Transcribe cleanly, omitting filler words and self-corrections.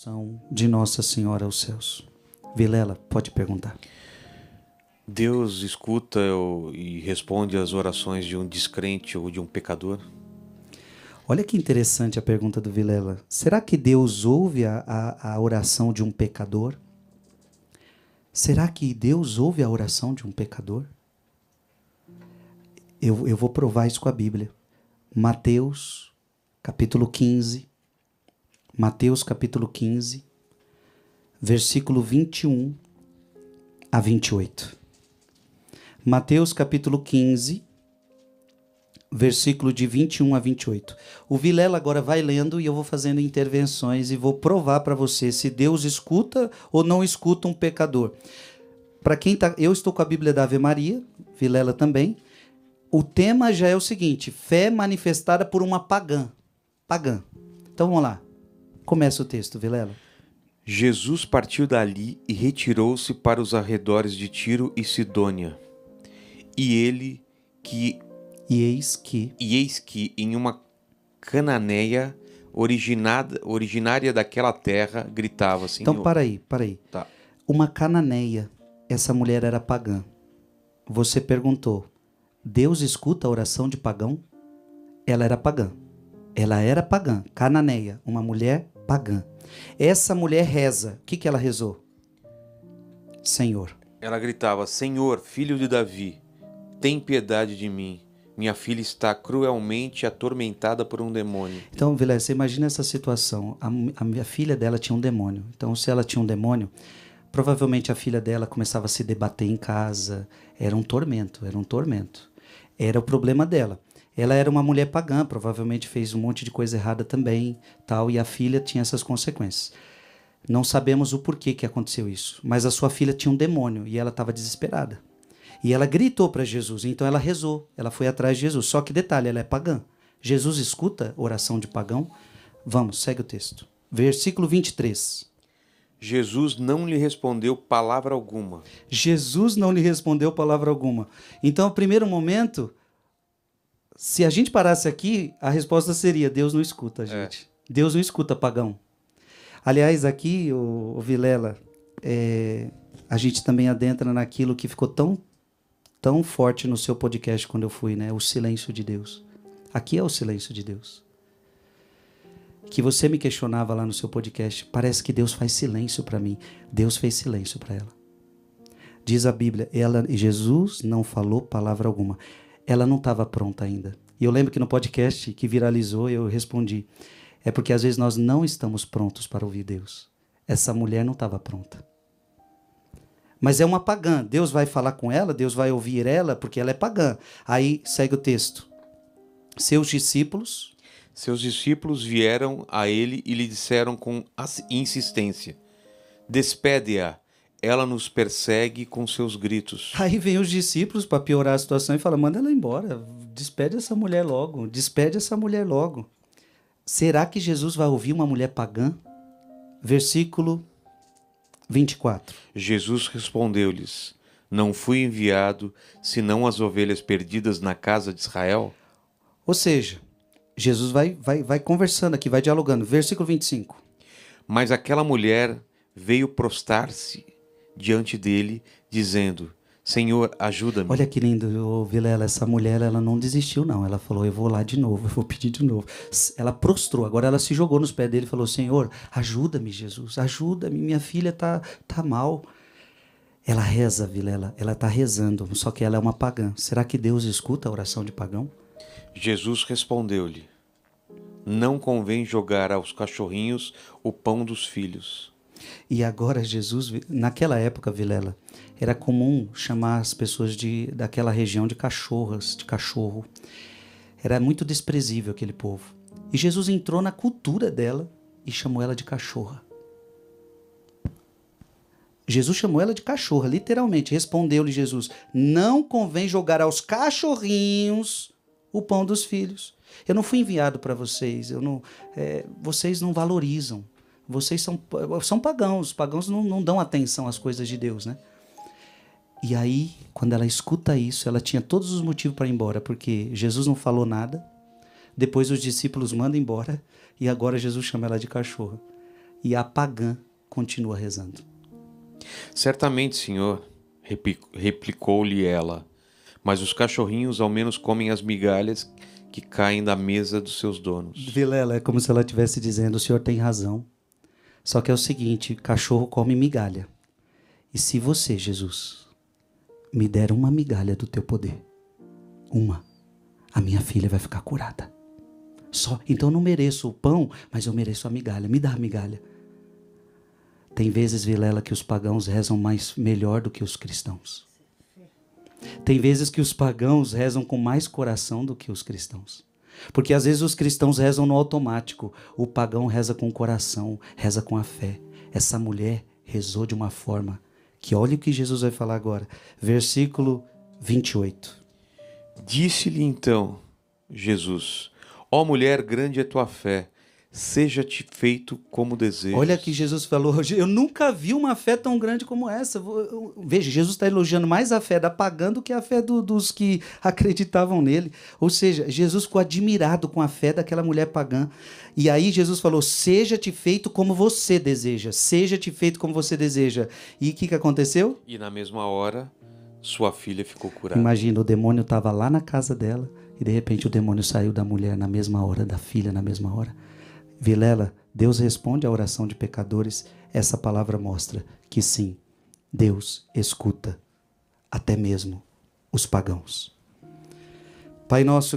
São de Nossa Senhora aos céus. Vilela, pode perguntar. Deus escuta e responde às orações de um descrente ou de um pecador? Olha que interessante a pergunta do Vilela. Será que Deus ouve a oração de um pecador? Será que Deus ouve a oração de um pecador? Eu vou provar isso com a Bíblia. Mateus, capítulo 15. Mateus, capítulo 15, versículo 21 a 28. Mateus, capítulo 15, versículo de 21 a 28. O Vilela agora vai lendo e eu vou fazendo intervenções e vou provar para você se Deus escuta ou não escuta um pecador. Para quem tá, eu estou com a Bíblia da Ave Maria, Vilela também. O tema já é o seguinte: fé manifestada por uma pagã. Pagã. Então vamos lá. Começa o texto, Vilela. Jesus partiu dali e retirou-se para os arredores de Tiro e Sidônia. E eis que em uma cananeia originária daquela terra gritava assim. Então, para aí. Tá. Uma cananeia, essa mulher era pagã. Você perguntou, Deus escuta a oração de pagão? Ela era pagã, cananeia, uma mulher pagã. Essa mulher reza. O que ela rezou? Senhor. Ela gritava: Senhor, filho de Davi, tem piedade de mim. Minha filha está cruelmente atormentada por um demônio. Então, Vilela, você imagina essa situação. A minha filha dela tinha um demônio. Então, se ela tinha um demônio, provavelmente a filha dela começava a se debater em casa. Era um tormento. Era o problema dela. Ela era uma mulher pagã, provavelmente fez um monte de coisa errada também, tal, e a filha tinha essas consequências. Não sabemos o porquê que aconteceu isso, mas a sua filha tinha um demônio e ela estava desesperada. E ela gritou para Jesus, então ela rezou, ela foi atrás de Jesus. Só que detalhe, ela é pagã. Jesus escuta oração de pagão? Vamos, segue o texto. Versículo 23. Jesus não lhe respondeu palavra alguma. Então, no primeiro momento, se a gente parasse aqui, a resposta seria: Deus não escuta a gente. Deus não escuta pagão. Aliás, aqui, o Vilela, a gente também adentra naquilo que ficou tão forte no seu podcast quando eu fui, né? O silêncio de Deus. Aqui é o silêncio de Deus. Que você me questionava lá no seu podcast, parece que Deus faz silêncio para mim. Deus fez silêncio para ela. Diz a Bíblia, Jesus não falou palavra alguma. Ela não estava pronta ainda. E eu lembro que no podcast que viralizou, eu respondi: é porque às vezes nós não estamos prontos para ouvir Deus. Essa mulher não estava pronta. Mas é uma pagã. Deus vai falar com ela, Deus vai ouvir ela, porque ela é pagã. Aí segue o texto. Seus discípulos vieram a ele e lhe disseram com insistência: despede-a, ela nos persegue com seus gritos. Aí vem os discípulos para piorar a situação e fala: manda ela embora, despede essa mulher logo. Será que Jesus vai ouvir uma mulher pagã? Versículo 24. Jesus respondeu-lhes: não fui enviado senão as ovelhas perdidas na casa de Israel? Ou seja, Jesus vai conversando aqui, vai dialogando. Versículo 25. Mas aquela mulher veio prostrar-se diante dele, dizendo: Senhor, ajuda-me. Olha que lindo, Vilela, essa mulher, ela não desistiu não, ela falou: eu vou lá de novo, eu vou pedir de novo. Ela prostrou, agora ela se jogou nos pés dele e falou: Senhor, ajuda-me, Jesus, ajuda-me, minha filha tá mal. Ela reza, Vilela, ela tá rezando, só que ela é uma pagã. Será que Deus escuta a oração de pagão? Jesus respondeu-lhe: não convém jogar aos cachorrinhos o pão dos filhos. E agora Jesus, naquela época, Vilela, era comum chamar as pessoas daquela região de cachorras, de cachorro. Era muito desprezível aquele povo. E Jesus entrou na cultura dela e chamou ela de cachorra. Jesus chamou ela de cachorra, literalmente. Respondeu-lhe Jesus: não convém jogar aos cachorrinhos o pão dos filhos. Eu não fui enviado para vocês, vocês não valorizam. Vocês são pagãos. Os pagãos não dão atenção às coisas de Deus, né? E aí, quando ela escuta isso, ela tinha todos os motivos para ir embora, porque Jesus não falou nada, depois os discípulos mandam embora, e agora Jesus chama ela de cachorra. e a pagã continua rezando. Certamente, Senhor, replicou-lhe ela, mas os cachorrinhos ao menos comem as migalhas que caem da mesa dos seus donos. Vilela, é como se ela estivesse dizendo, o senhor tem razão. Só que é o seguinte, cachorro come migalha. E se você, Jesus, me der uma migalha do teu poder, a minha filha vai ficar curada. Só. Então eu não mereço o pão, mas eu mereço a migalha. Me dá a migalha. Tem vezes, Vilela, que os pagãos rezam melhor do que os cristãos. Tem vezes que os pagãos rezam com mais coração do que os cristãos. Porque às vezes os cristãos rezam no automático. O pagão reza com o coração, reza com a fé. Essa mulher rezou de uma forma que olha o que Jesus vai falar agora. Versículo 28. Disse-lhe então Jesus: ó mulher, grande é tua fé, seja-te feito como desejas. Olha que Jesus falou, eu nunca vi uma fé tão grande como essa. Veja, Jesus está elogiando mais a fé da pagã do que a fé dos que acreditavam nele. Ou seja, Jesus ficou admirado com a fé daquela mulher pagã. E aí Jesus falou, seja-te feito como você deseja. Seja-te feito como você deseja. E o que aconteceu? E na mesma hora, sua filha ficou curada. Imagina, o demônio estava lá na casa dela e de repente o demônio saiu da mulher na mesma hora, da filha na mesma hora. Vilela, Deus responde à oração de pecadores. Essa palavra mostra que sim, Deus escuta até mesmo os pagãos. Pai nosso